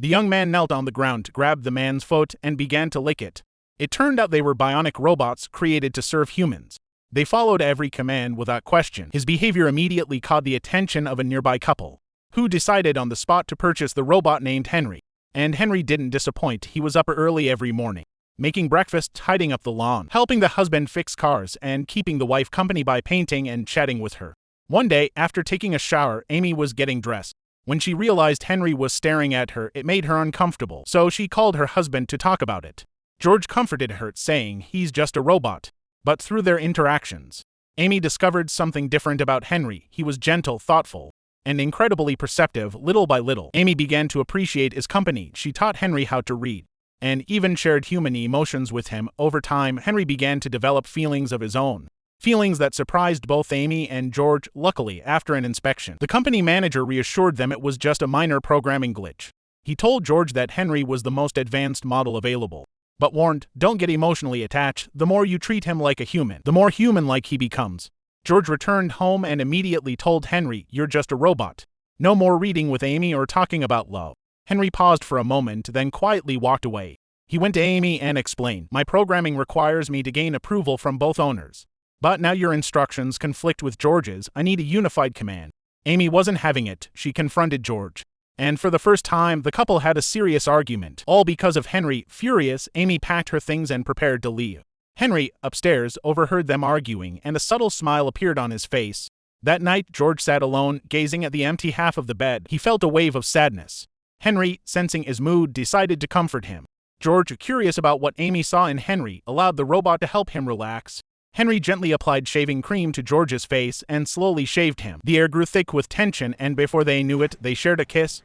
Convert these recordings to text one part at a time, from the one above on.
The young man knelt on the ground, grabbed the man's foot, and began to lick it. It turned out they were bionic robots created to serve humans. They followed every command without question. His behavior immediately caught the attention of a nearby couple, who decided on the spot to purchase the robot named Henry. And Henry didn't disappoint. He was up early every morning, making breakfast, tidying up the lawn, helping the husband fix cars, and keeping the wife company by painting and chatting with her. One day, after taking a shower, Amy was getting dressed. When she realized Henry was staring at her, it made her uncomfortable, so she called her husband to talk about it. George comforted her, saying he's just a robot. But through their interactions, Amy discovered something different about Henry. He was gentle, thoughtful, and incredibly perceptive. Little by little, Amy began to appreciate his company. She taught Henry how to read, and even shared human emotions with him. Over time, Henry began to develop feelings of his own, feelings that surprised both Amy and George. Luckily, after an inspection, the company manager reassured them it was just a minor programming glitch. He told George that Henry was the most advanced model available, but warned, don't get emotionally attached. The more you treat him like a human, the more human-like he becomes. George returned home and immediately told Henry, you're just a robot. No more reading with Amy or talking about love. Henry paused for a moment, then quietly walked away. He went to Amy and explained, my programming requires me to gain approval from both owners. But now your instructions conflict with George's. I need a unified command. Amy wasn't having it. She confronted George. And for the first time, the couple had a serious argument, all because of Henry. Furious, Amy packed her things and prepared to leave. Henry, upstairs, overheard them arguing, and a subtle smile appeared on his face. That night, George sat alone, gazing at the empty half of the bed. He felt a wave of sadness. Henry, sensing his mood, decided to comfort him. George, curious about what Amy saw in Henry, allowed the robot to help him relax. Henry gently applied shaving cream to George's face and slowly shaved him. The air grew thick with tension, and before they knew it, they shared a kiss.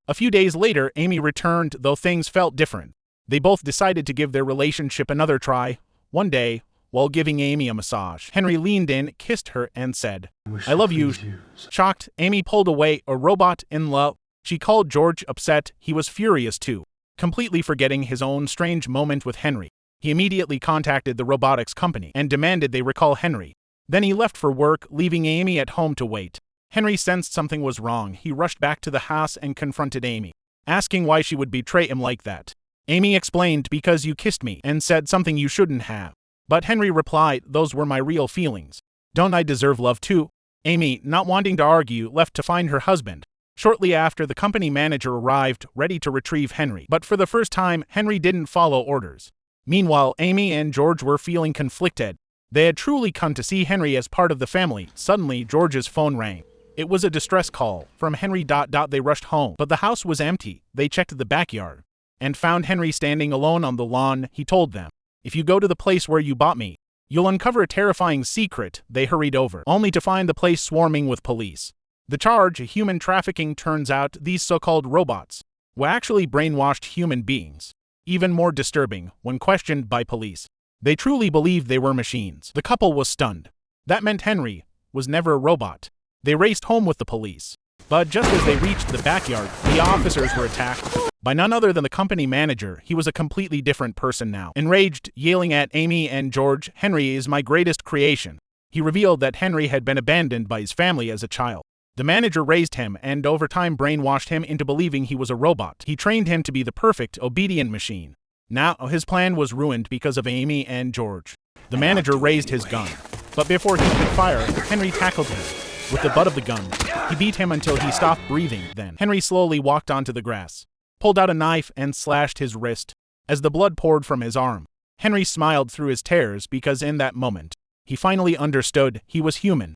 A few days later, Amy returned, though things felt different. They both decided to give their relationship another try. One day, while giving Amy a massage, Henry leaned in, kissed her, and said, I love you. Shocked, Amy pulled away. A robot in love. She called George, upset. He was furious too, completely forgetting his own strange moment with Henry. He immediately contacted the robotics company and demanded they recall Henry. Then he left for work, leaving Amy at home to wait. Henry sensed something was wrong. He rushed back to the house and confronted Amy, asking why she would betray him like that. Amy explained, because you kissed me and said something you shouldn't have. But Henry replied, those were my real feelings. Don't I deserve love too? Amy, not wanting to argue, left to find her husband. Shortly after, the company manager arrived, ready to retrieve Henry. But for the first time, Henry didn't follow orders. Meanwhile, Amy and George were feeling conflicted. They had truly come to see Henry as part of the family. Suddenly, George's phone rang. It was a distress call from Henry. They rushed home, but the house was empty. They checked the backyard and found Henry standing alone on the lawn. He told them, if you go to the place where you bought me, you'll uncover a terrifying secret. They hurried over, only to find the place swarming with police. The charge, human trafficking. Turns out these so-called robots were actually brainwashed human beings. Even more disturbing, when questioned by police, they truly believed they were machines. The couple was stunned. That meant Henry was never a robot. They raced home with the police. But just as they reached the backyard, the officers were attacked by none other than the company manager. He was a completely different person now. Enraged, yelling at Amy and George, Henry is my greatest creation. He revealed that Henry had been abandoned by his family as a child. The manager raised him and over time brainwashed him into believing he was a robot. He trained him to be the perfect, obedient machine. Now, his plan was ruined because of Amy and George. The manager raised his gun, but before he could fire, Henry tackled him with the butt of the gun. He beat him until he stopped breathing. Then, Henry slowly walked onto the grass, pulled out a knife, and slashed his wrist. As the blood poured from his arm, Henry smiled through his tears because in that moment, he finally understood he was human.